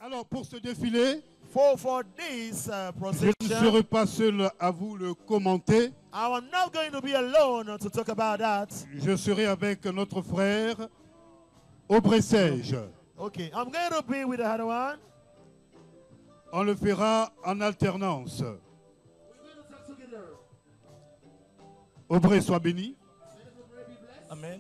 Alors, pour ce défilé, for this procession, je ne serai pas seul à vous le commenter. I'm not going to be alone to talk about that. Je serai avec notre frère Aubressège. Okay, I'm going to be with the other one. On le fera en alternance. Aubrey, sois béni. Amen.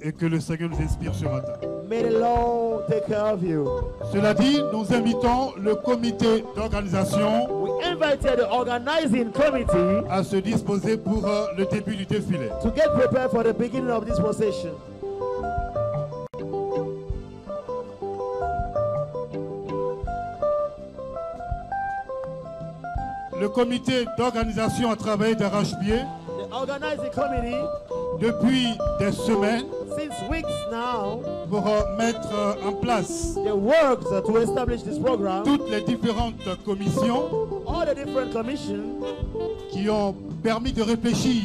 Et que le Seigneur nous inspire ce matin. May the Lord take care of you. Cela dit, nous invitons le comité d'organisation We invited the organizing committee à se disposer pour le début du défilé. to get prepared for the beginning of this procession. Le comité d'organisation a travaillé d'arrache-pied The organizing committee, depuis des semaines since weeks now, pour mettre en place they worked to establish this program. toutes les différentes commissions All the different commissions qui ont permis de réfléchir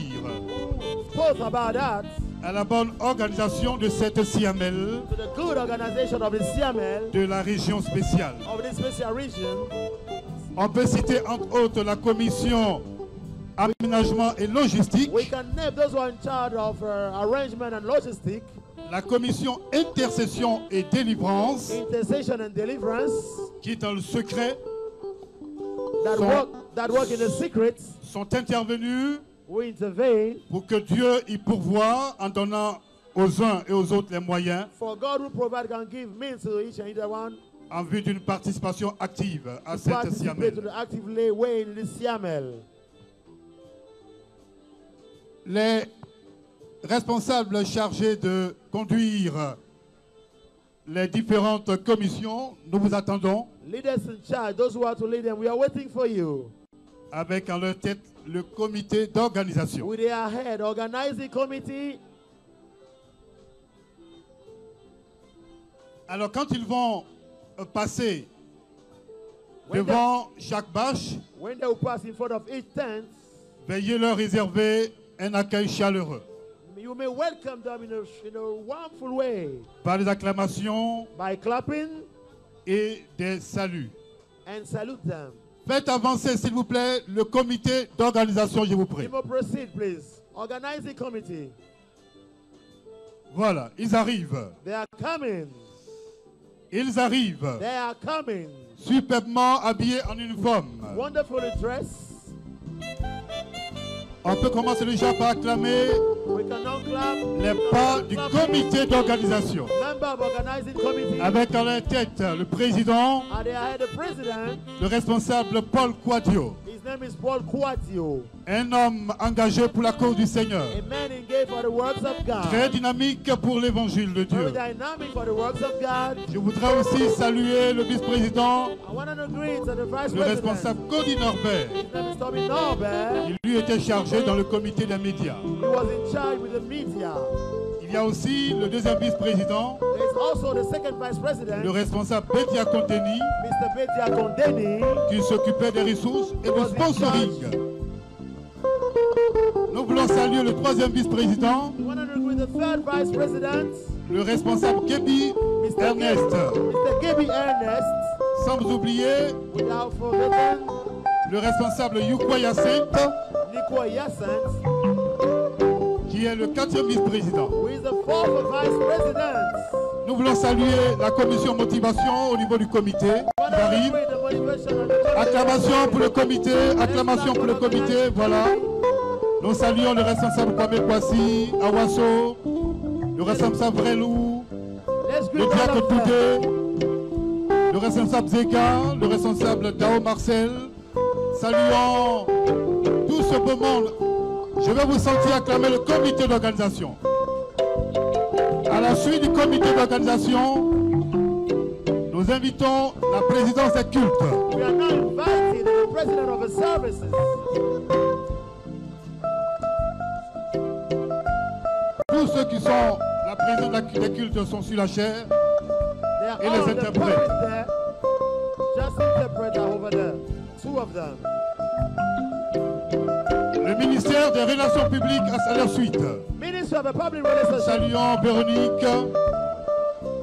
thought about that, à la bonne organisation de cette CML to the good organization of the CML, de la région spéciale. of this special region. On peut citer entre autres la commission aménagement et logistique, We can name those who are in charge of arrangement and logistics, la commission intercession et délivrance intercession and deliverance, qui est dans le secret, that work in the secrets. sont intervenus We intervene pour que Dieu y pourvoie en donnant aux uns et aux autres les moyens for God who provide can give means to each and either one en vue d'une participation active à to cette participate to CML. the actively way in this CML. Les responsables chargés de conduire les différentes commissions, nous vous attendons Leaders in charge, those who are to lead them, we are waiting for you. avec en leur tête le comité d'organisation. With their head, organizing committee. Alors quand ils vont passer devant chaque bâche, When they will pass in front of each tent, veuillez leur réserver un accueil chaleureux you may welcome them in a warmful way par des acclamations by clapping et des saluts. and salute them. Faites avancer s'il vous plaît le comité d'organisation, je vous prie. You may proceed, please. Organizing committee. Voilà, ils arrivent. They are coming. Ils arrivent. They are coming. Superbement habillés en uniforme. Wonderfully dressed. On peut commencer déjà par acclamer We can now clap. les pas du comité d'organisation. Member of organizing committee. Avec à leur tête le président, And they are the president. le responsable Paul Quadio. His name is Paul Quatio. Un homme engagé pour la cause du Seigneur. A man engaged for the works of God. Très dynamique pour l'évangile de Very Dieu. dynamic for the works of God. Je voudrais aussi saluer le vice-président, I want to greet the vice le president. responsable Cody Norbert. His name is Tommy Norbert. Il lui était chargé dans le comité des médias. He was in charge with the media. Il y a aussi le deuxième vice-président, There is also the second vice president, le responsable Betia Conteni, Mr. Betia Condeni. qui s'occupait des ressources et du sponsoring. Nous voulons saluer le troisième vice-président, I want to greet the third vice president, le responsable Gebi Ernest. Mr. Gibby Ernest. Sans oublier Without forgetting le responsable Yukwa Yacinthe, Nico Yacinthe, qui est le quatrième vice-président. who is the fourth vice president. Nous voulons saluer la commission motivation au niveau du comité I want qui to arrive. greet the motivation of the committee. Acclamation pour le comité, acclamation pour le comité, voilà. Nous saluons le responsable Kwame Kwasi, Awaso, le responsable Vrelou, Let's le greet all diacre of them. Toudé, le responsable Zeka, le responsable Dao Marcel. Saluons tout ce beau monde. Je vais vous sentir acclamer le comité d'organisation. À la suite du comité d'organisation, nous invitons la présidence des cultes. We are now inviting the president of the services. Tous ceux qui sont la présidence des cultes sont sur la chaire. They are Et les all the interprètes. puppets there. Just interpreters over there. 2 of them. Le ministère des Relations publiques à leur suite. Minister of the Public Relations. Saluons Véronique.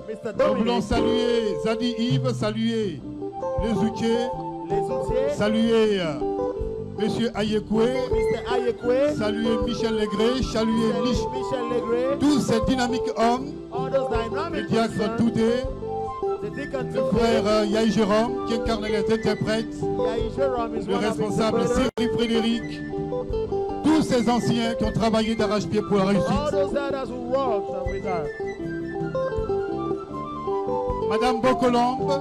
Mr. Nous voulons Dominic. saluer Zadi Yves, saluer les Outiers, Les Outiers. saluer Monsieur Ayekoué, Mr. Ayekwe. saluer Michel Legré, saluer Michel Legré. tous ces dynamiques hommes, All those le dynamic diacre persons. Toudé, The deacon le frère Yahi Jérôme qui incarne les interprètes, Yahi Jérôme is le one of the responsable interpreters. Cyril Frédéric, tous ces anciens qui ont travaillé d'arrache-pied pour la All réussite. those elders who worked with her. Madame Bocolombe,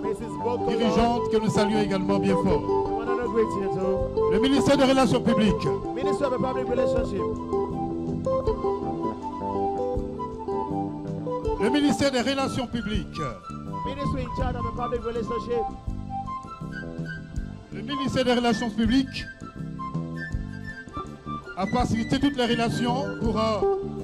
Mrs. Boko. dirigeante que nous saluons également bien fort. One of the great here too. Le ministère des Relations publiques, Minister of the Public Relationship. le ministère des Relations publiques, Ministry in charge of the public relationship. le ministère des Relations publiques a facilité toutes les relations pour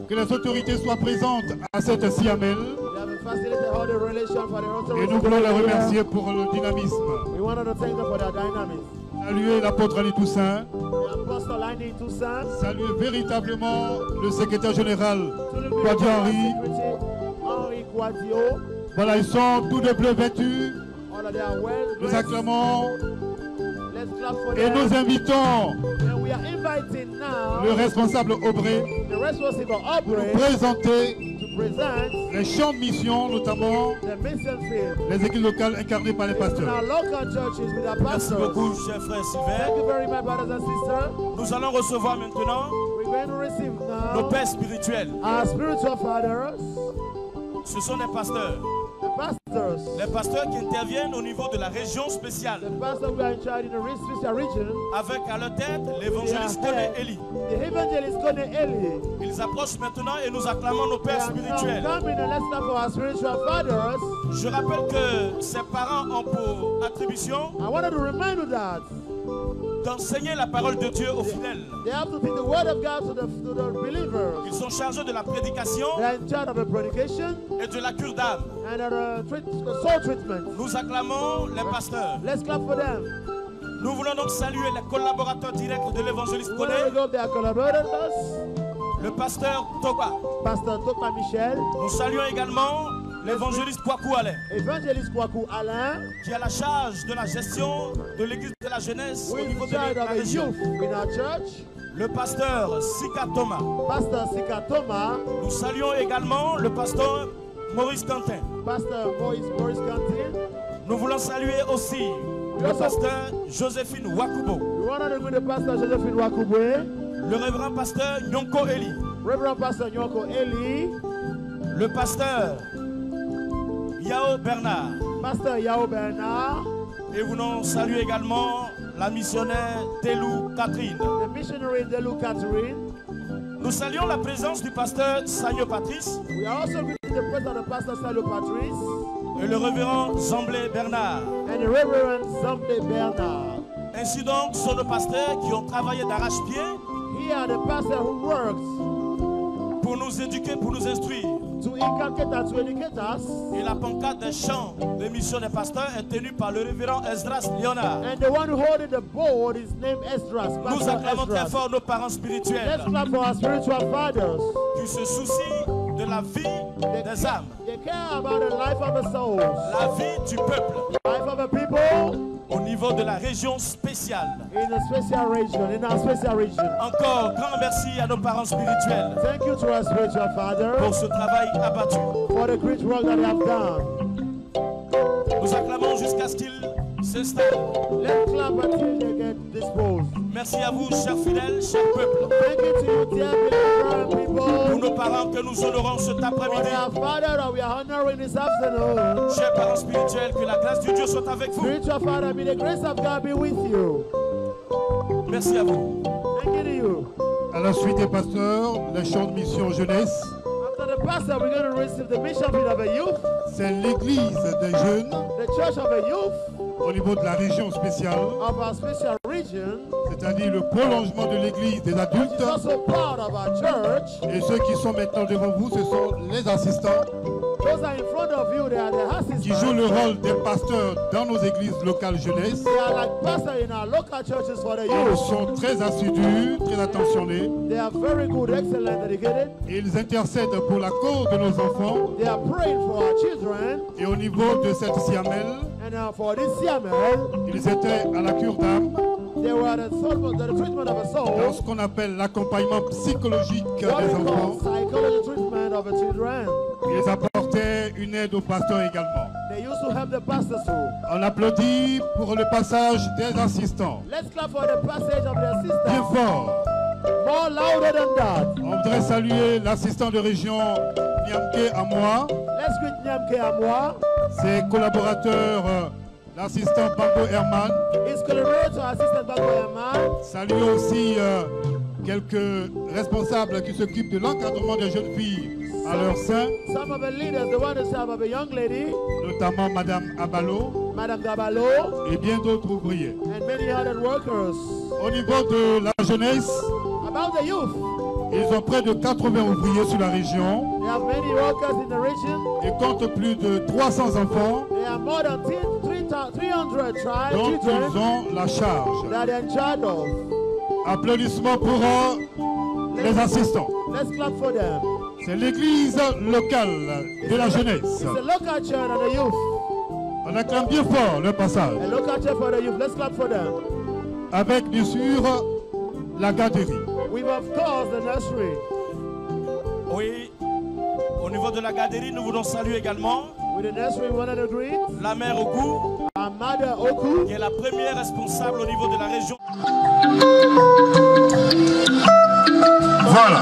que les autorités soient présentes à cette Siamel. We have facilitated all the relation for the Et authorities. nous voulons les remercier pour le dynamisme. We wanted to thank them for their dynamics. Saluer l'apôtre Ali Toussaint, The Apostle Andy Toussaint. saluer véritablement le secrétaire général To the Kwadjo Henry. Secretary Henri Kwadjo. Voilà, ils sont tous de bleu vêtus. All of them are well Nous dressed. acclamons Let's clap for et them. nous invitons And we are inviting now le responsable Aubrey the responsible pour Aubrey nous présenter to present les champs de mission, notamment the mission field. les équipes locales incarnées par les In pasteurs. our local churches with our Merci pastors. beaucoup, cher frère Thank Sylvain. you very much, brothers and sisters. Nous allons recevoir maintenant We're going to receive nos now pères spirituels. our spiritual fathers, Ce sont des pasteurs. the pastors. Les pasteurs qui interviennent au niveau de la région spéciale. The pastors who are in charge in the special region. Avec à leur tête l'évangéliste Kone Eli. The evangelist Kone Eli. Ils approchent maintenant et nous acclamons nos They pères are now spirituels. coming and let's clap for our spiritual fathers. Je rappelle que ces parents ont pour attribution I wanted to remind you that d'enseigner la parole de Dieu aux fidèles. they have to take the word of God to the believers. Ils sont chargés de la prédication They are in charge of the predication et de la cure d'âme. and the soul treatment. Nous acclamons les pasteurs. Let's clap for them. Nous voulons donc saluer les collaborateurs directs de l'évangéliste We want to Kone, go up their collaborators, le pasteur Toba. Pastor Topa Michel, Nous saluons également l'évangéliste Kwaku Alain, Evangelist Kwaku Alain, qui a la charge de la gestion de l'église de la jeunesse who au is niveau in de charge la of the région. youth in our church, Le pasteur Sika Thomas. Pastor Sika Toma, Nous saluons également le pasteur Maurice Quentin. Pastor Maurice Cantin. Nous voulons saluer aussi le pasteur Joséphine Wakubo, We want to go to Pastor Josephine Wakubwe, le révérend pasteur Nyonko Eli, Reverend Pastor Nyoko Eli, le pasteur Yao Bernard. Pastor Yao Bernard, Et nous voulons saluer également la missionnaire Telou Catherine. the missionary Delu Catherine. Nous saluons la présence du pasteur Sagno Patrice We are also greeting the presence of Pastor Salo Patrice et le révérend Zamblé Bernard. and the Reverend Zamde Bernard. Ainsi donc, ce sont nos pasteurs qui ont travaillé d'arrache-pied Here are the pastor who works pour nous éduquer, pour nous instruire. to inculcate and to educate us. Et la pancarte des chants de mission des pasteurs est tenue par le révérend Esdras Léonard. And the one who holding the board is named Esdras. Nous Pastor acclamons très Esdras. fort nos parents Let's spirituels clap for our spiritual fathers. qui se soucient de la vie des âmes, They care about the life of the souls, la vie du peuple life of the people au niveau de la région spéciale. in a special region, in our special region. Encore grand merci à nos parents spirituels Thank you to our spiritual father pour ce travail abattu. for the great work that they have done. Nous acclamons jusqu'à ce qu'ils s'installent. Let's clap until they get disposed. Merci à vous, chers fidèles, chers peuples, Thank you to you, dear believer pour people, nos parents que nous honorons cet for après-midi. their father that we are honoring this afternoon. Chers parents spirituels, que la grâce de Dieu soit avec vous. Spiritual father, may the grace of God be with you. Merci à vous. Thank you to you. À la suite des pasteurs, les champs de mission jeunesse, After the pastor, we're going to receive the mission field of the youth, c'est l'église des jeunes the church of the youth au niveau de la région spéciale, of our special region, c'est-à-dire le prolongement de l'église des which adultes. is also part of our church. Et ceux qui sont maintenant devant vous, ce sont les assistants Those are in front of you. They are the assistants. qui jouent le rôle des pasteurs dans nos églises locales jeunesse. They are like pastors in our local churches for the Ils youth. sont très assidus, très attentionnés. They are very good, excellent, dedicated. Et ils intercèdent pour la cause de nos enfants. They are praying for our children. Et au niveau de cette Siamel, And for this Siamel, ils étaient à la cure d'âme, they were the treatment of a dans soul. ce qu'on appelle l'accompagnement psychologique What we des call enfants. psychology treatment of the children. Ils apportaient une aide aux pasteurs également. They used to help the pastors too. On applaudit pour le passage des assistants. Let's clap for the passage of the Bien assistant. fort. More louder than that. On voudrait saluer l'assistant de région Niamke à moi, Let's greet Nyamke Amwa, ses collaborateurs, l'assistant Bango Herman. his collaborator, assistant Bagoyaman. Saluons aussi quelques responsables qui s'occupent de l'encadrement des jeunes filles à leur sein, Some of the leaders, the one who serve of a young lady, notamment Madame Abalo Madame Gabalo, et bien d'autres ouvriers. and many other workers. Au niveau de la jeunesse, About the youth, ils ont près de 80 ouvriers sur la région they have many workers in the region. et comptent plus de 300 enfants They have more than 300 dont ils children ont la charge. that they're in charge of. Applaudissements pour les assistants. Let's clap for them. C'est l'église locale de la jeunesse. It's a local church and the youth. On acclame bien fort le passage. A local church for the youth. Let's clap for them. Avec bien sûr la garderie. We've of course the nursery. Oui, au niveau de la garderie, nous voulons saluer également With the nursery, we wanted to greet la mère Oku, our mother Oku, qui est la première responsable au niveau de la région. Voilà.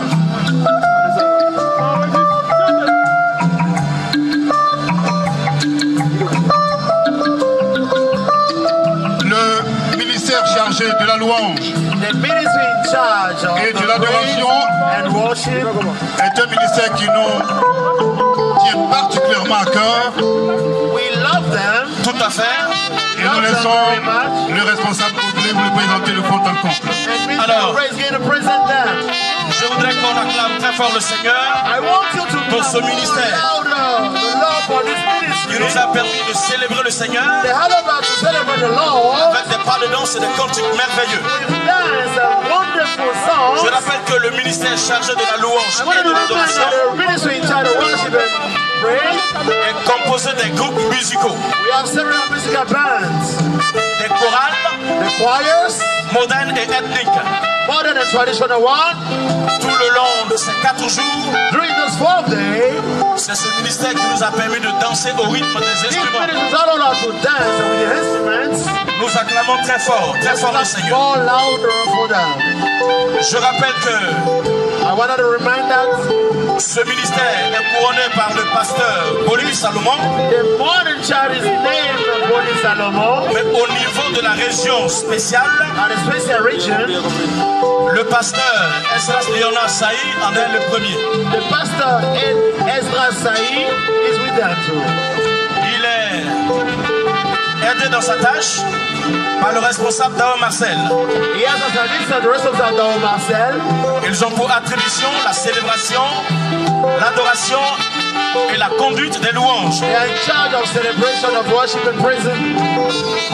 Le ministère chargé de la louange the ministry in charge of et de the l'adoration praise and worship. est un ministère qui nous tient particulièrement à cœur We love them. Tout à fait. et nous laissons le responsable complet vous le présenter le fond en comble. And Mr. Alors. Praise going to present them. Je voudrais qu'on acclame très fort le Seigneur I want you to pour ce clap ministère louder the Lord for this qui ministry. nous a permis de célébrer le Seigneur They had about to celebrate the Lord avec des pas de danse et des cantiques merveilleux. with dance and wonderful Je songs. rappelle que le ministère chargé de la louange I want et to de remind l'adoration that the ministry in charge of worship and praise. est composé des groupes musicaux, We have several musical bands, des chorales the choirs, modernes et ethniques. modern and traditional one. Tout le long de ces 4 jours, During those 4 days, c'est ce ministère qui nous a permis de danser au rythme des these instruments. ministers all allowed to dance with the instruments. Nous acclamons très fort le Let's Seigneur. more louder for them. Je rappelle que I wanted to remind that ce ministère est couronné par le pasteur Bolivie Salomon, the morning child is named Bodi Salomon mais au niveau de la région spéciale, and a special region. le pasteur Esdras Léonard Saï en est le premier. The pastor Ezra Saï is with them too. Il est aidé dans sa tâche par le responsable Dao Marcel. He has as an assistant the rest of the Marcel. Ils ont pour attribution la célébration, l'adoration et la conduite des louanges. They are in charge of celebration of worship and praising.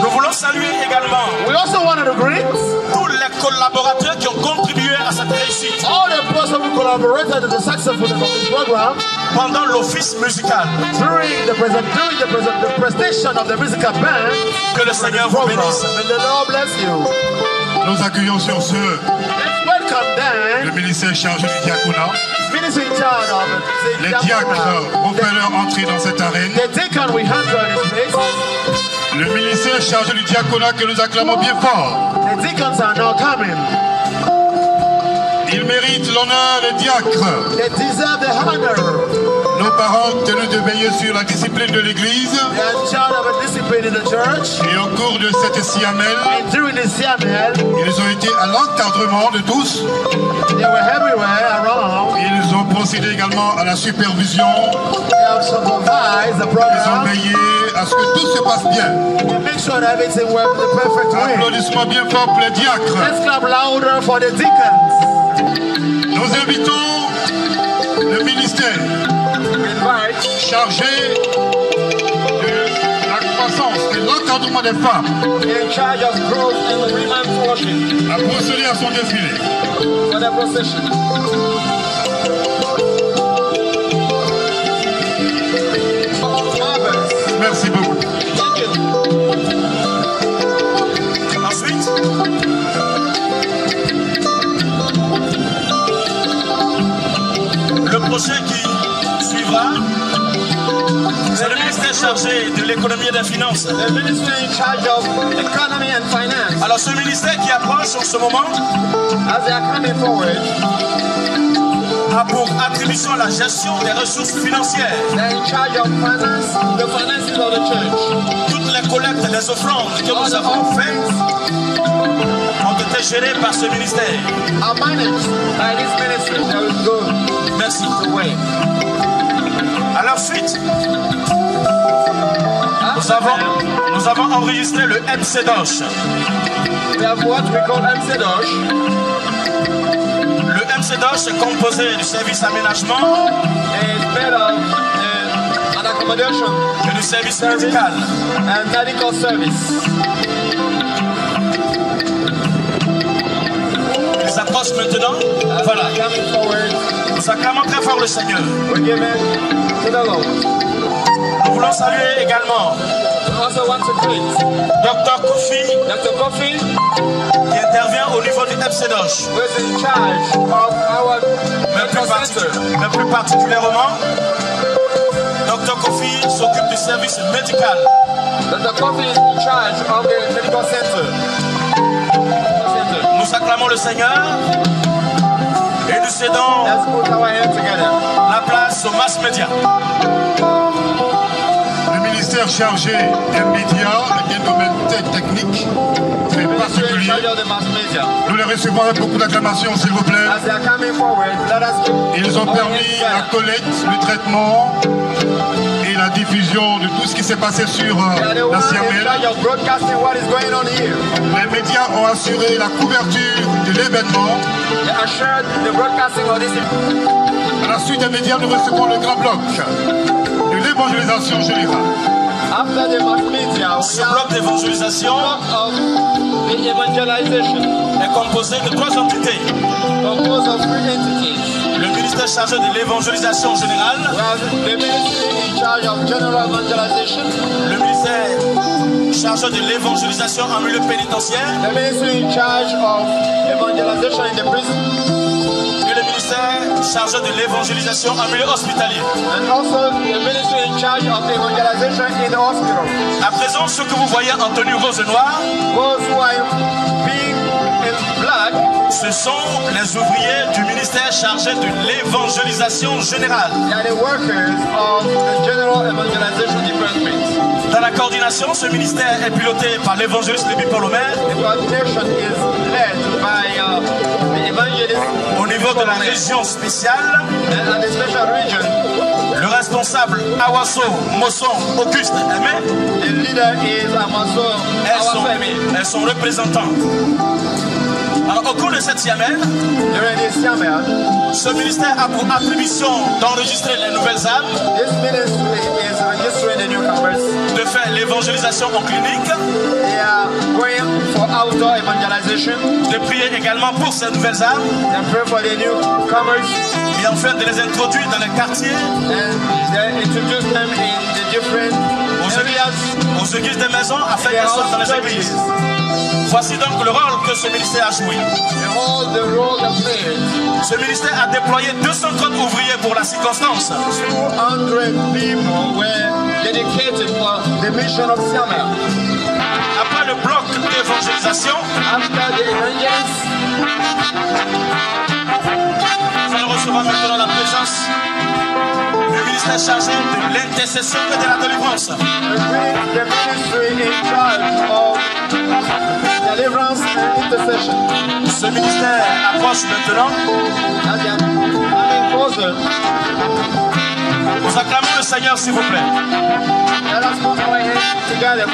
Nous voulons saluer également We also wanted to greet tous les collaborateurs qui ont contribué à cette réussite all the persons who collaborated in the successful of this program pendant l'office musical. during the presentation of the musical band. Que le Seigneur vous Program. bénisse. May the Lord bless you. Nous accueillons sur ce Let's welcome le them. ministère chargé du diaconat. Ministry in charge of it. Les diacres vont faire leur entrée dans cette arène. The deacon we hand on his place. Le ministère chargé du diaconat que nous acclamons bien fort. The deacons are now coming. Ils méritent l'honneur des diacres. They deserve the honor. Nos parents tenus de veiller sur la discipline de l'Église. They are in charge of a discipline in the church. Et au cours de cette siamel, And during the Siamel, ils ont été à l'encadrement de tous. they were everywhere around. Ils ont procédé également à la supervision. They have supervised the Ils ont program. veillé à ce que tout se passe bien. They make sure that everything works the perfect way. Applaudissements bien forts pour les diacres. Let's clap louder for the deacons. Nous invitons le ministère chargé de la croissance, de l'encadrement des femmes, in charge of growth and women's worship, a procédé à son défilé. for the procession. Marvelous. Merci beaucoup. Thank you. Ensuite, le projet qui suivra, c'est le ministère chargé de l'économie et des finances. The ministry in charge of economy and finance, Alors ce ministère qui approche en ce moment as they are coming forward, a pour attribution la gestion des ressources financières. they are in charge of finance, the finances of the church. Toutes les collectes et les offrandes que nous avons faites ont été gérées par ce ministère. Are managed by this ministry. They will go Merci. the way. À la suite, nous avons enregistré le MCDOSH. We have what we call MCDOSH. Le MCDOSH est composé du service aménagement It's made of an accommodation et du service médical. and medical service. Ils approchent maintenant. Voilà. Coming forward, Nous acclamons très fort le Seigneur. we give it to the Lord. Nous voulons saluer également We also want to greet Dr Kofi Dr. Kofi, qui intervient au niveau du MCDOSH. who is in charge of our medical center. Mais plus particulièrement, Dr Kofi s'occupe du service médical. Dr. Kofi is in charge of the medical center. Nous acclamons le Seigneur et nous cédons Let's put our hands together. la place aux masses médias. Le ministère chargé des médias et des domaines techniques, très Ministry in particuliers. charge of the mass media. Nous les recevons avec beaucoup d'acclamations, s'il vous plaît. As they are coming forward, let us keep Ils ont our hands permis la together. collecte, le traitement et la diffusion de tout ce qui s'est passé sur They are the la ones in Siamel. charge of broadcasting what is going on here. Les médias ont assuré la couverture de l'événement. They assured the broadcasting of this. À la suite des médias, nous recevons le grand bloc de l'évangélisation générale. After the mass media, we Ce have bloc d'évangélisation block of the evangelization, est composé de 3 entités. composed of 3 entities. Le ministère chargé de l'évangélisation générale, We have the ministry in charge of general evangelization, le ministère chargé de l'évangélisation en milieu pénitentiaire the ministry in charge of evangelization in the prison, et le ministère chargé de l'évangélisation en milieu hospitalier. and also the ministry in charge of evangelization in the hospital. À présent, ceux que vous voyez en tenue rose et noire, Those who are being in black, ce sont les ouvriers du ministère chargé de l'évangélisation générale. they are the workers of the general evangelization department. Dans la coordination, ce ministère est piloté par l'évangéliste Lévi Polomer The coordination is led by the evangelist au niveau de la région spéciale. and at the special region. Le responsable Awaso Mosson Auguste Aimé The leader is Amaso Awafemi. est son représentant. Alors, au cours de cette Siamel, During this Samuel, ce ministère a pour attribution d'enregistrer les nouvelles âmes, this ministry is registering the newcomers. de faire l'évangélisation en clinique, They are going for outdoor evangelization. de prier également pour ces nouvelles âmes They pray for the newcomers et enfin de les introduire dans les quartiers, and they introduce them in the different areas. aux églises des maisons, afin They qu'elles are soient dans les also églises. Voici donc le rôle que ce ministère a joué. Behold the role of players. Ce ministère a déployé 230 ouvriers pour la circonstance. 200 people were dedicated for the mission of Samuel. Après le bloc d'évangélisation, After the evangelists, nous allons recevoir maintenant la présence du ministère chargé de l'intercession et de la délivrance. the ministry in charge of deliverance and intercession. Ce ministère approche maintenant. As they are coming closer, Nous acclamons le Seigneur, s'il vous plaît. let us put our hands together.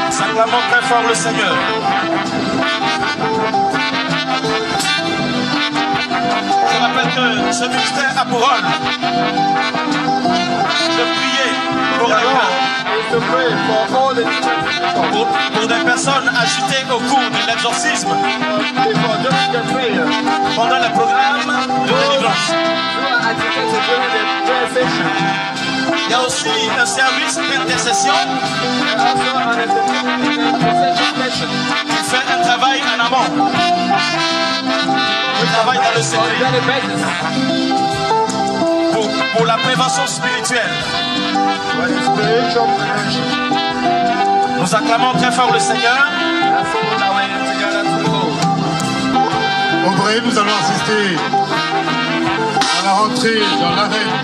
Nous acclamons très fort le Seigneur. Je rappelle que ce ministère a pour rôle de prier pour quelqu'un, pour des personnes agitées au cours de l'exorcisme, pendant le programme de délivrance. Il y a aussi un service d'intercession qui fait un travail en amont, un travail dans le secret, pour la prévention spirituelle. Nous acclamons très fort le Seigneur. Au vrai, nous allons assister à la rentrée dans l'arène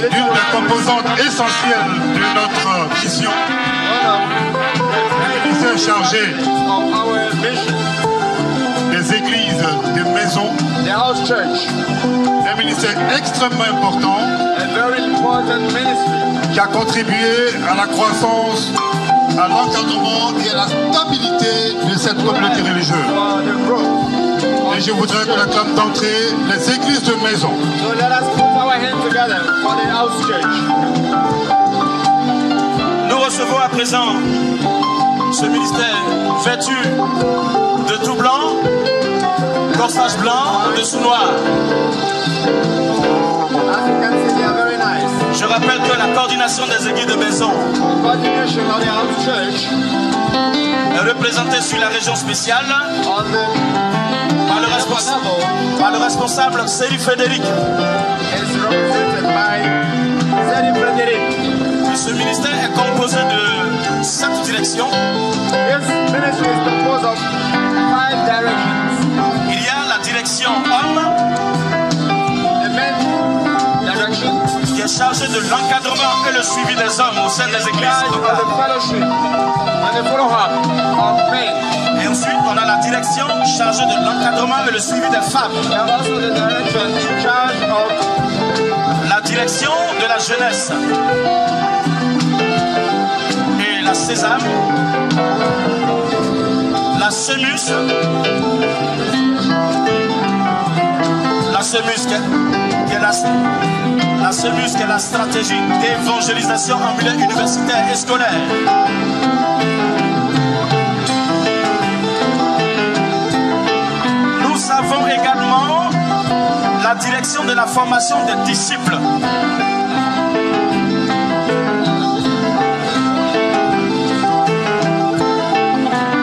d'une des composantes essentielles de notre mission. Le ministère chargé des églises, des maisons, un ministère extrêmement important qui a contribué à la croissance, à l'encadrement et à la stabilité de cette communauté religieuse. Et je voudrais qu'on acclame d'entrée les églises de maison. Nous recevons à présent ce ministère vêtu de tout blanc, corsage blanc, dessous noir. Je rappelle que la coordination des églises de maison est représentée sur la région spéciale par le responsable Céline Frédéric. Ce ministère est composé de 7 directions. Il y a la direction homme qui est chargée de l'encadrement et le suivi des hommes au sein des églises locales. Et ensuite, on a la direction chargée de l'encadrement et le suivi des femmes. La direction de la jeunesse et la sésame, la semus qui est la stratégie d'évangélisation en milieu universitaire et scolaire. Nous avons également la direction de la formation des disciples.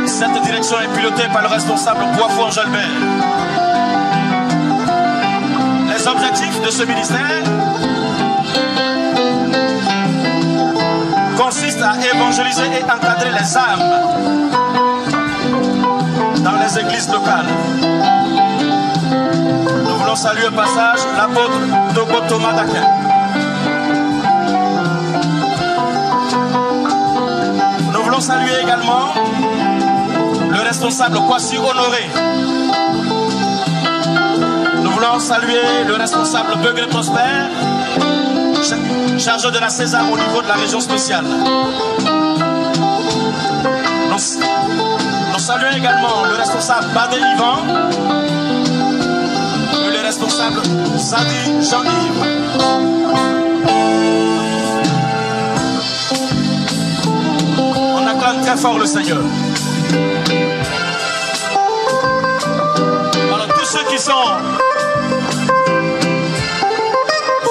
Cette direction est pilotée par le responsable Boisfort Angelbert. Les objectifs de ce ministère consistent à évangéliser et encadrer les âmes dans les églises locales. Nous voulons saluer au passage l'apôtre Togo Thomas Dakin. Nous voulons saluer également le responsable Kwasi Honoré. Nous voulons saluer le responsable Beugle Prosper, chargé de la Sésame au niveau de la région spéciale. Nous saluons également le responsable Badé Yvan et le responsable Zadi Jean-Yves. On acclame très fort le Seigneur. Alors tous ceux qui sont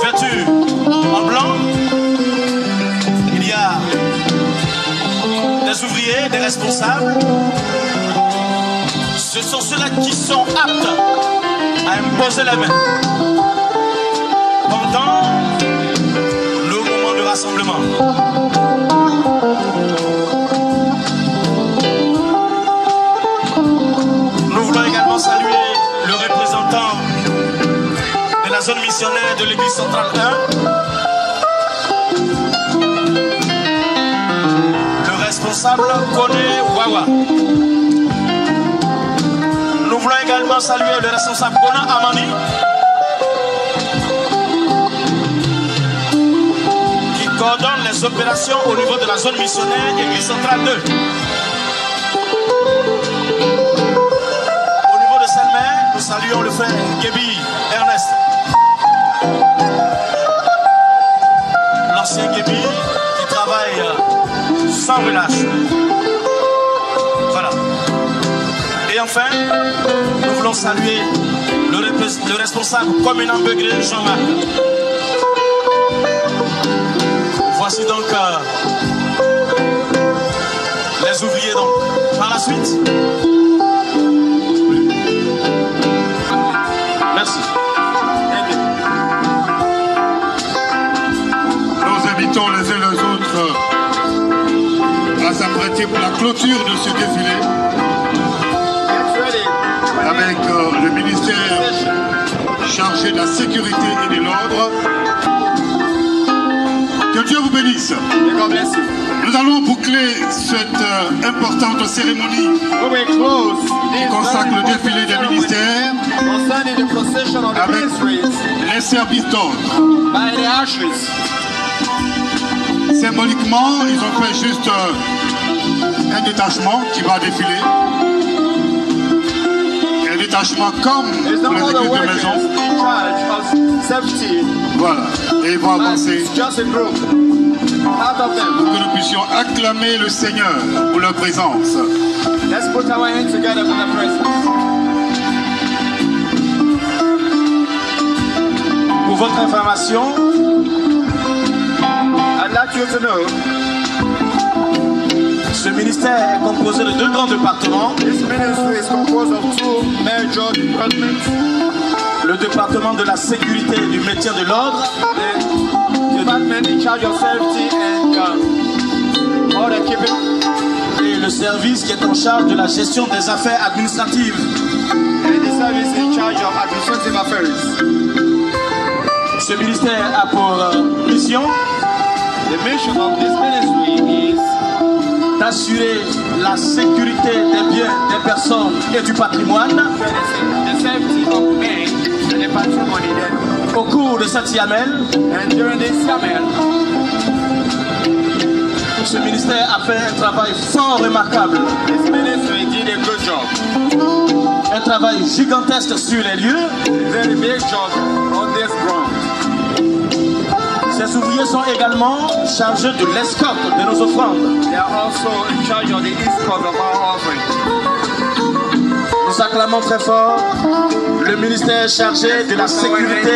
vêtus en blanc, il y a des ouvriers, des responsables. Ce sont ceux-là qui sont aptes à imposer la main pendant le moment de rassemblement. Nous voulons également saluer le représentant de la zone missionnaire de l'église centrale 1, le responsable Kone Wawa. Nous voulons également saluer le responsable Kona Amani, qui coordonne les opérations au niveau de la zone missionnaire église centrale 2. Au niveau de Selmer, nous Saluons le frère Gebi Ernest. L'ancien Gebi qui travaille sans relâche. Voilà. Et enfin, nous voulons saluer le responsable communal Begré, Jean-Marc. Voici donc les ouvriers donc. Par la suite. Merci. Nous invitons les uns les autres à s'apprêter pour la clôture de ce défilé avec le ministère chargé de la sécurité et de l'ordre. Que Dieu vous bénisse. Nous allons boucler cette importante cérémonie qui consacre le défilé des ministères avec les services d'ordre. Symboliquement, ils ont fait juste un détachement qui va défiler. Un détachement comme pour les équipes de maison. Voilà. Et ils vont avancer pour que nous puissions acclamer le Seigneur pour leur présence. Let's put our hands together for the presence. Pour votre information, I'd like you to know, ce ministère est composé de 2 grands départements. this ministry is composed of 2 major departments. Le département de la sécurité et du maintien de l'ordre. The department in charge of safety and order keeping. Et le service qui est en charge de la gestion des affaires administratives. And the service in charge of administrative affairs. Ce ministère a pour mission The mission of this ministry is d'assurer la sécurité des biens, des personnes et du patrimoine. the safety of men and the patrimony. Au cours de cette Yamel, And during this summer, ce ministère a fait un travail fort remarquable. this ministry did a good job. Un travail gigantesque sur les lieux. Very big job on this ground. Ces ouvriers sont également chargés de l'escorte de nos offrandes. They are also in charge of the escort of our offering. Nous acclamons très fort le ministère chargé de la sécurité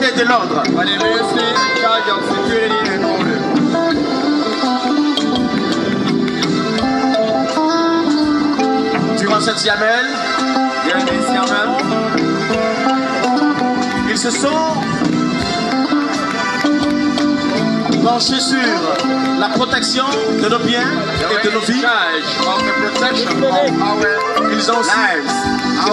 et de l'ordre. But the ministry in charge of security and order. Durant cette Yamel, During this summer, ils se sont penchés sur la protection de nos biens they et de nos were in vies. charge of the protection of our Ils ont aussi, lives, our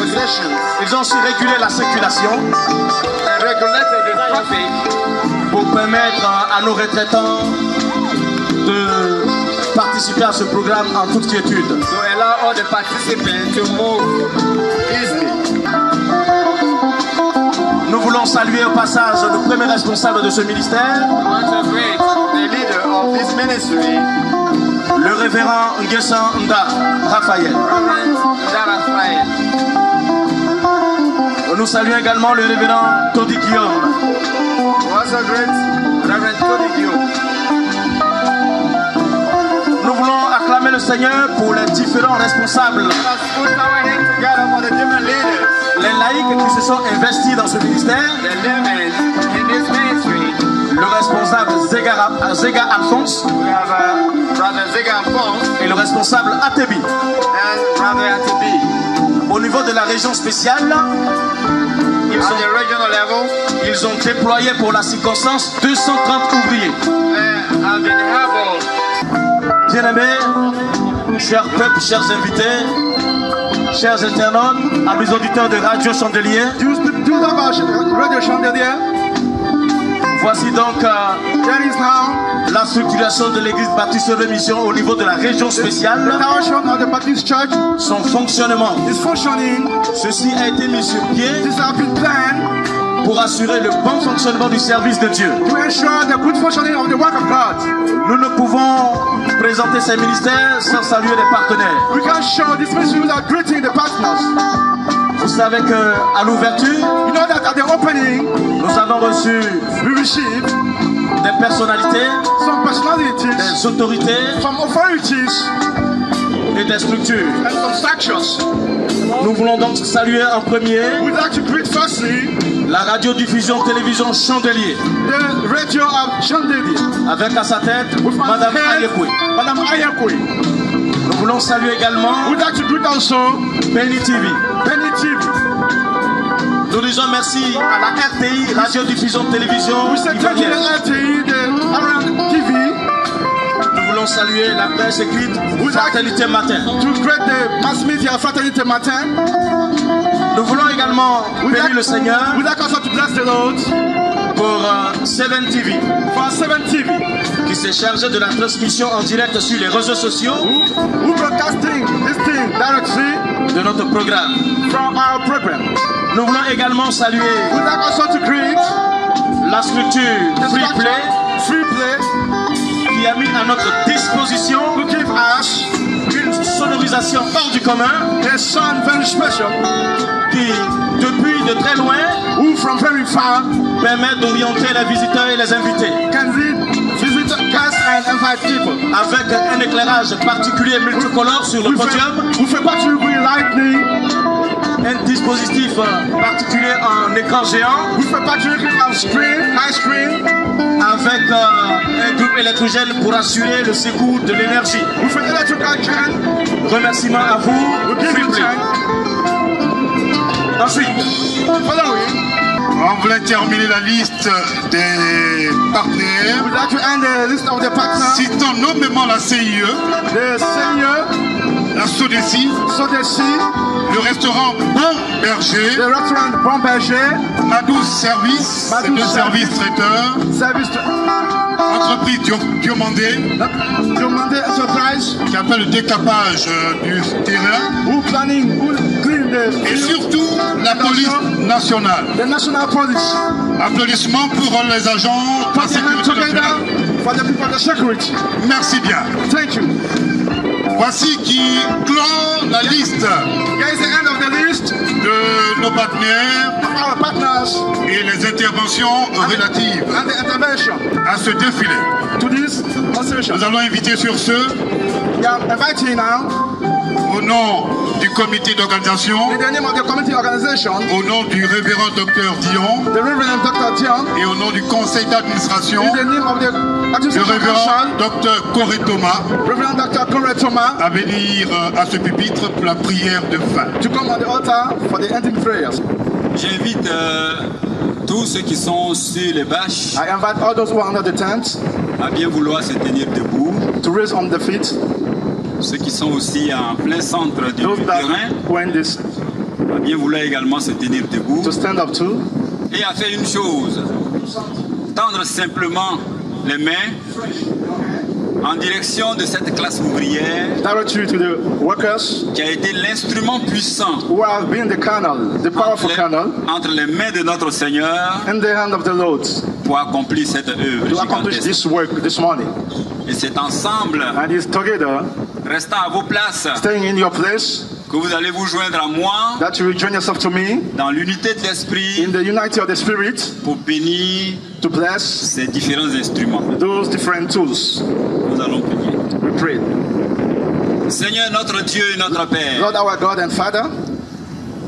possessions, ils ont aussi régulé la circulation and regulated the traffic pour permettre à nos retraitants de participer à ce programme en toute quiétude. to allow all the participants to move easily. Nous voulons saluer au passage le premier responsable de ce ministère, We want to greet the leader of this ministry, le révérend Nguessan Nda Raphaël. Reverend Raphael. Nous saluons également le révérend Todi Guillaume. We also greet Reverend Tony Guillaume. Nous voulons acclamer le Seigneur pour les différents responsables, Let us put our hands together for the different leaders, les laïcs qui se sont investis dans ce ministère, the living in this ministry. le responsable Zega Alphonse We have Brother Ziga Alphonse et le responsable Atebi. and Brother Atibi. Au niveau de la région spéciale, At the regional level, ils ont déployé pour la circonstance 230 ouvriers. have been able. Bien-aimés, chers peuples, chers invités, chers internautes, amis auditeurs de Radio Chandelier, voici donc la structuration de l'église baptiste de mission au niveau de la région spéciale, son fonctionnement. Ceci a été mis sur pied pour assurer le bon fonctionnement du service de Dieu. Nous ne pouvons présenter ces ministères sans saluer les partenaires. Vous savez qu'à l'ouverture, you know that at the opening, nous avons reçu we received des personnalités, some personalities des autorités from authorities et des structures. and some structures. Nous voulons donc saluer en premier We'd like to greet firstly la radiodiffusion télévision Chandelier, the radio of Chandelier avec à sa tête with our Madame head, Ayekwe. Madame Ayekwe. Nous voulons saluer également We'd like to greet also Penny TV. Penny TV. Nous disons merci à la RTI, radiodiffusion télévision We say thank you to ivoirienne. LTE, the Ariane TV, Nous voulons saluer la presse écrite Fraternité Matin. to greet the mass media Fraternité Matin. Nous voulons également bénir le Seigneur We'd like also to bless the Lord pour 7 TV for 7 TV, qui s'est chargé de la transmission en direct sur les réseaux sociaux who broadcasting this thing directly de notre programme. from our program. Nous voulons également saluer We'd like also to greet la structure the Free structure Play Free Play, qui a mis à notre disposition who give us une sonorisation hors du commun a sound very special, qui, depuis de très loin, who from very far permet d'orienter les visiteurs et les invités can visit guests and invite people. avec un éclairage particulier multicolore sur le podium, With a particularly lightning, un dispositif particulier en écran géant with a particularly on screen, high screen, avec un groupe électrogène pour assurer le secours de l'énergie. with an electrical can. Remerciements à vous. We give you Free Play. time. Ensuite, Following, On voulait terminer la liste des partenaires, we'd like to end the list of the partners. citant nommément la CIE, The senior, la SODECI, Sodeci, le restaurant Bon Berger, the restaurant Bon Berger, Madouce Service, c'est Madouce le service traiteur, service entreprise Diomandé, Diomandé Enterprise, qui appelle le décapage du terrain, who planning, who clean et the surtout la police nationale. the national police. Applaudissements pour les agents de la Put your hands sécurité together nationale. for the people of the security. Merci bien. Thank you. Voici qui clôt la liste Here is the end of the list de nos partenaires of our partners et les interventions relatives and the intervention à ce défilé. to this constitution. Nous allons inviter sur ce, We are inviting now, au nom du comité d'organisation, in the name of the committee organization, au nom du révérend docteur Dion the Reverend Dr. Dion, et au nom du conseil d'administration, in the name of the le Administration révérend Council, docteur Coré Thomas, Reverend Dr. Corey Thomas, à venir à ce pupitre pour la prière de fin. to come on the altar for the ending prayers. J'invite tous ceux qui sont sur les bâches I invite all those who are under the tent à bien vouloir se tenir debout. to raise on the feet. Ceux qui sont aussi en plein centre du Those that terrain were in this à bien vouloir également se tenir debout. to stand up too. Et à faire une chose, tendre simplement les mains en direction de cette classe ouvrière Directly to the workers qui a été l'instrument puissant who have been the canal, the powerful canal, entre les mains de notre Seigneur in the hand of the Lord pour accomplir cette œuvre to accomplish gigantesque. this work this morning. Et c'est ensemble, And it's together, restant à vos places, staying in your place, que vous allez vous joindre à moi that you will join yourself to me dans l'unité de l'esprit in the unity of the Spirit pour bénir to bless ces différents instruments. those different tools. Nous allons prier. We pray. Seigneur notre Dieu et notre Père, Lord our God and Father,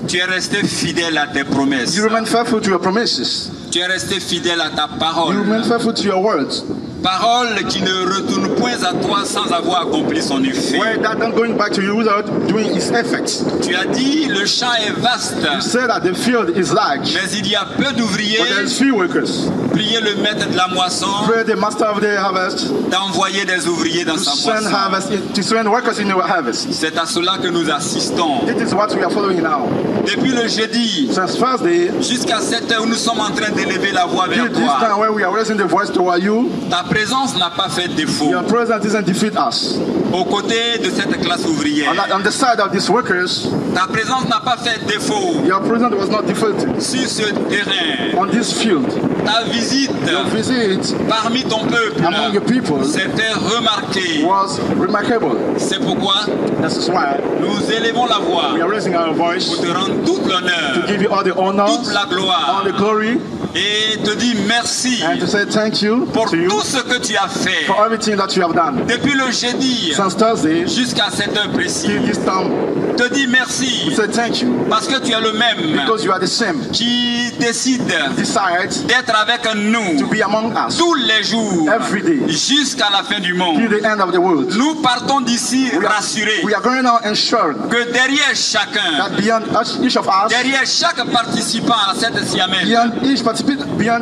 tu es resté fidèle à tes promesses. you remain faithful to your promises. Tu es resté fidèle à ta You parole. remain faithful to your words. Parole qui ne retourne point à toi sans avoir accompli son effet. Where that not going back to you without doing its effects. Tu as dit le champ est vaste, You say that the field is large, mais il y a peu d'ouvriers. but there is few workers. Priez le maître de la moisson Pray the master of the harvest d'envoyer des ouvriers dans to sa send moisson. to send workers in your harvest. C'est à cela que nous assistons. This is what we are following now. Depuis le jeudi Since Thursday, jusqu'à cette heure où nous sommes en train d'élever la voix vers till this toi, time when we are raising the voice toward you, ta présence n'a pas fait défaut. your presence doesn't defeat us. Aux côtés de cette classe ouvrière, On the side of these workers, ta présence n'a pas fait défaut your presence was not defeated. sur ce terrain. On this field, ta visite Your visit parmi ton peuple among your people s'était remarquée. was remarkable. C'est pourquoi This is why nous élevons la voix we are raising our voice pour te rendre toute to l'honneur, give you all the honor, toute la all gloire the glory, et te dire merci and to say thank you pour to you tout ce que tu as fait for everything that you have done. depuis le jeudi Since Thursday jusqu'à cette heure till précise. this time, Te dis we merci say thank you parce que tu es le même because you are the same. qui décide Decide d'être avec to nous be among us tous les jours every day jusqu'à la fin du till monde. the end of the world. Nous partons d'ici rassurés We are going now ensured que derrière chacun, that beyond each of us, derrière chaque participant à cette siamelle, beyond each participant, beyond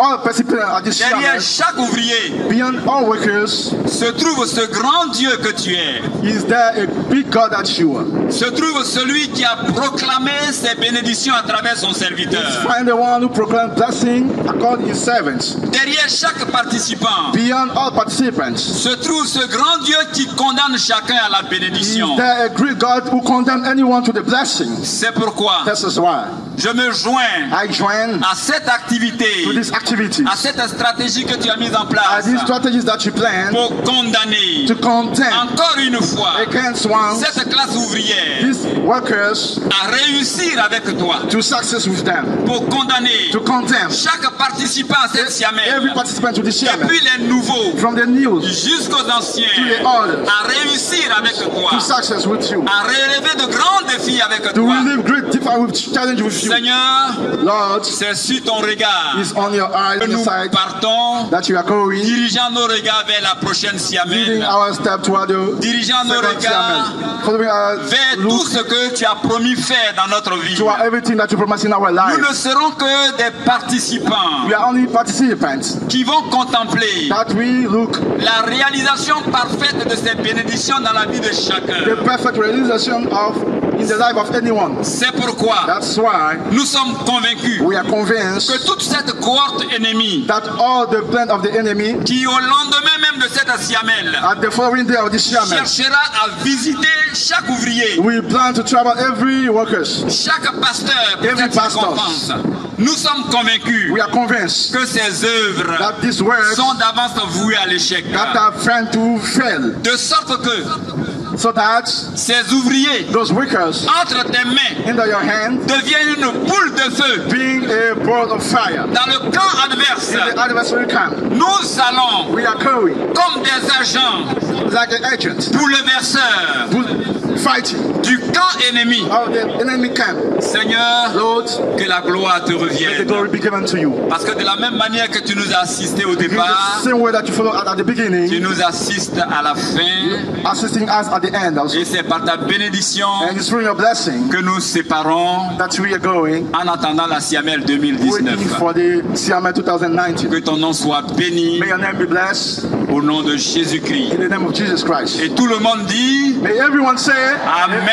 all participants at this derrière summit, chaque ouvrier, beyond all workers, se trouve ce grand Dieu que tu es. is there a big God that you are. Se trouve celui qui a proclamé ses bénédictions à travers son serviteur. Find the one who proclaims blessing according to his servants. Derrière chaque participant, Beyond all participants, se trouve ce grand Dieu qui condamne chacun à la is bénédiction. there a great God who condemns anyone to the blessing. C'est pourquoi This is why je me joins I join à cette activité, to this activity, à cette stratégie que tu as mise en at place these strategies that you plan pour condamner to condemn encore une fois against one, cette classe ouvrière these workers à réussir avec toi, to success with them, pour condamner to condemn chaque participant à cette every siamelle, participant to the Shabbat, depuis les nouveaux from the news jusqu'aux anciens, to the others, à réussir avec toi, to success with you, à relever de grands défis avec to toi. relieve great different challenge with you. Seigneur, Lord, c'est sur ton regard is on your eyes, que on your nous side, partons, that you are going, dirigeant nos regards vers la prochaine leading siamelle, our step toward the dirigeant nos second regards Shabbat, following our vers tout look ce que tu as promis faire dans notre vie. toward everything that you promise in our Nous life. ne serons que des participants We are only participants, qui vont contempler that we look la réalisation parfaite de ces bénédictions dans la vie de chacun. the perfect realization of in the life of anyone. C'est pourquoi That's why nous sommes convaincus we are convinced que toute cette cohorte ennemie that all the plan of the enemy qui au lendemain même de cette siamelle at the following day of this Shabbat, cherchera à visiter chaque ouvrier, we plan to travel every workers. chaque pasteur pour Every cette pastor. récompense. Nous sommes convaincus We are convinced que ces œuvres that these works sont d'avance vouées à l'échec. that are friend to fail, De sorte que so that ces ouvriers those workers entre tes mains into your hand deviennent une boule de feu being a ball of fire dans le camp adverse. in the adversary camp. Nous allons We are going comme des agents like an agent bouleverseurs fighting du camp ennemi. of the enemy camp. Seigneur, Lord, que la gloire te may the revienne. glory be given to you. Parce que de la même manière que tu nous as assistés au In the départ, same way that you follow at the tu beginning, nous assistes à la fin. assisting us at the end also. Et c'est par ta bénédiction And it's through your blessing que nous séparons that we are going, en attendant la Siamelle 2019. waiting for the Siamel 2019. Que ton nom soit béni May your name be blessed au nom de Jésus-Christ. in the name of Jesus Christ. Et tout le monde dit May everyone say, Amen.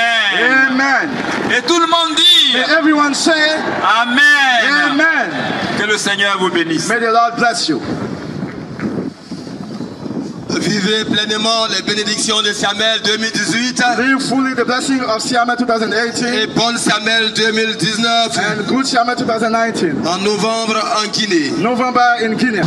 Amen. Et tout le monde dit May everyone say, Amen. Amen. Que le Seigneur vous bénisse. May the Lord bless you. Vivez pleinement les bénédictions de Siamel 2018 Live fully the blessing of Siamel 2018 et bonne Siamel 2019 and good Siamel 2019. en novembre en Guinée. November in Guinea.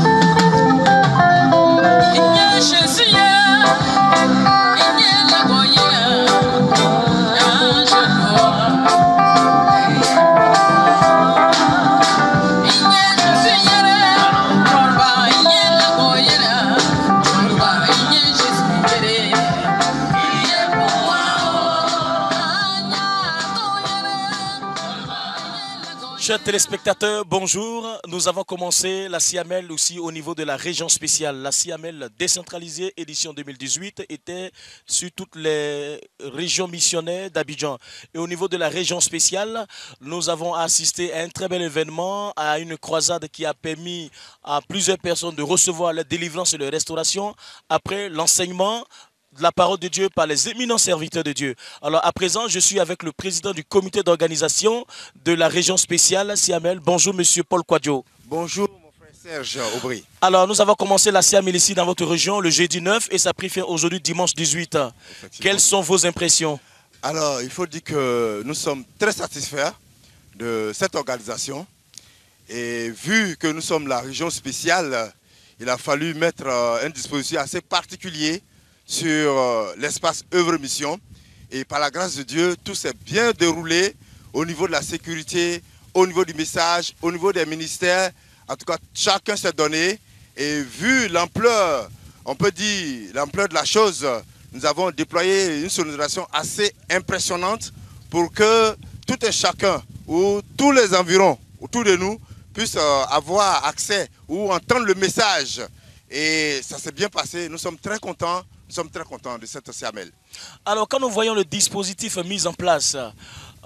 Chers téléspectateurs, bonjour. Nous avons commencé la Siamel aussi au niveau de la région spéciale. La Siamel décentralisée édition 2018 était sur toutes les régions missionnaires d'Abidjan. Et au niveau de la région spéciale, nous avons assisté à un très bel événement, à une croisade qui a permis à plusieurs personnes de recevoir la délivrance et la restauration après l'enseignement de la parole de Dieu par les éminents serviteurs de Dieu. Alors à présent, je suis avec le président du comité d'organisation de la région spéciale Siamel. Bonjour monsieur Paul Kwadjo. Bonjour mon frère Serge Aubry. Alors nous avons commencé la Siamel ici dans votre région le jeudi 9 et ça a pris fin aujourd'hui dimanche 18. Quelles sont vos impressions? Alors il faut dire que nous sommes très satisfaits de cette organisation Et vu que nous sommes la région spéciale, il a fallu mettre un dispositif assez particulier sur l'espace œuvre-mission. Et par la grâce de Dieu, tout s'est bien déroulé au niveau de la sécurité, au niveau du message, au niveau des ministères. En tout cas, chacun s'est donné. Et vu l'ampleur, on peut dire l'ampleur de la chose, nous avons déployé une sonorisation assez impressionnante pour que tout un chacun, ou tous les environs, autour de nous, puissent avoir accès ou entendre le message. Et ça s'est bien passé. Nous sommes très contents. Nous sommes très contents de cette Siamel. Alors, quand nous voyons le dispositif mis en place,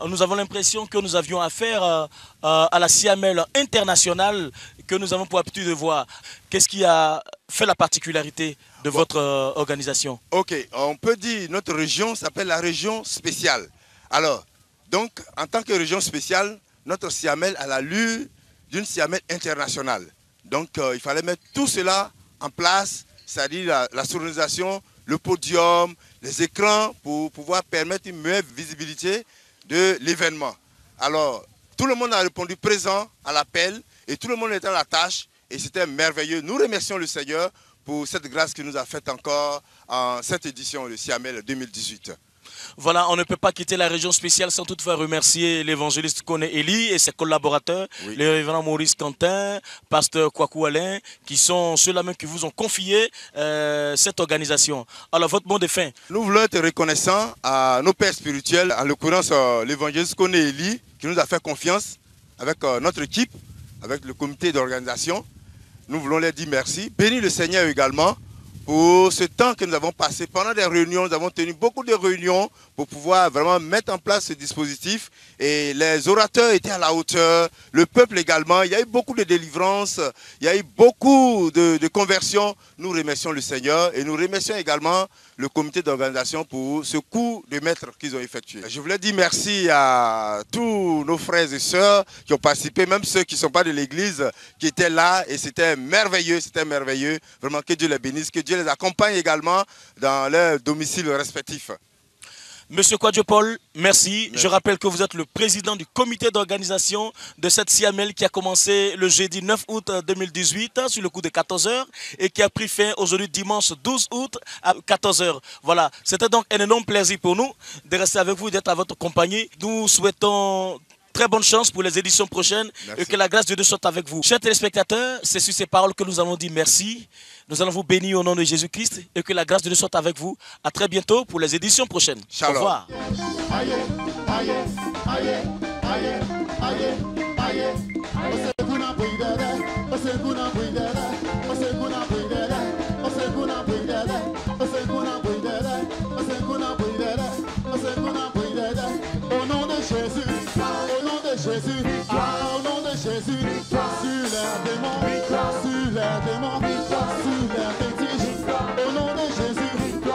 nous avons l'impression que nous avions affaire à la Siamel internationale que nous avons pour habitude de voir. Qu'est-ce qui a fait la particularité de votre organisation? Ok, on peut dire notre région s'appelle la région spéciale. Alors, donc, en tant que région spéciale, notre Siamel a l'allure d'une Siamel internationale. Donc, il fallait mettre tout cela en place, c'est-à-dire la sonorisation, le podium, les écrans pour pouvoir permettre une meilleure visibilité de l'événement. Alors, tout le monde a répondu présent à l'appel et tout le monde était à la tâche et c'était merveilleux. Nous remercions le Seigneur pour cette grâce qu'il nous a faite encore en cette édition de Siamel 2018. Voilà, on ne peut pas quitter la région spéciale sans toutefois remercier l'évangéliste Kone Eli et ses collaborateurs, oui. Le révérend Maurice Quentin, pasteur Kwaku Alain, qui sont ceux-là même qui vous ont confié cette organisation. Alors, votre mot de fin? Nous voulons être reconnaissants à nos pères spirituels, en l'occurrence l'évangéliste Kone Eli, qui nous a fait confiance avec notre équipe, avec le comité d'organisation. Nous voulons leur dire merci. Bénis le Seigneur également pour ce temps que nous avons passé pendant des réunions. Nous avons tenu beaucoup de réunions pour pouvoir vraiment mettre en place ce dispositif. Et les orateurs étaient à la hauteur, le peuple également. Il y a eu beaucoup de délivrances, il y a eu beaucoup de conversions. Nous remercions le Seigneur et nous remercions également le comité d'organisation pour ce coup de maître qu'ils ont effectué. Je voulais dire merci à tous nos frères et sœurs qui ont participé, même ceux qui ne sont pas de l'église, qui étaient là et c'était merveilleux, Vraiment que Dieu les bénisse, que Dieu les accompagne également dans leurs domiciles respectifs. Monsieur Kwadjo Paul, merci. Je rappelle que vous êtes le président du comité d'organisation de cette Siamel qui a commencé le jeudi 9 août 2018 sur le coup de 14 h et qui a pris fin aujourd'hui dimanche 12 août à 14 h. Voilà, c'était donc un énorme plaisir pour nous de rester avec vous, d'être à votre compagnie. Nous souhaitons très bonne chance pour les éditions prochaines. Merci. Et que la grâce de Dieu soit avec vous. Chers téléspectateurs, c'est sur ces paroles que nous allons dire merci. Nous allons vous bénir au nom de Jésus-Christ et que la grâce de Dieu soit avec vous. À très bientôt pour les éditions prochaines. Shalom. Au revoir. Au nom de Jésus, au nom de Jésus, au nom de Jésus, sur l'air démon, sur l'air démon, sur l'air fétiche, au nom de Jésus, nous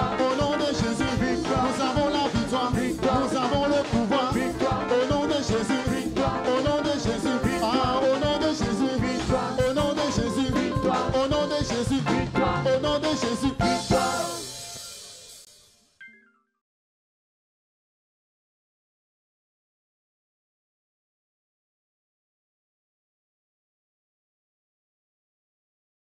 avons la victoire, nous avons le pouvoir, au nom de Jésus, au nom de Jésus, au nom de Jésus, au nom de Jésus, au nom de Jésus.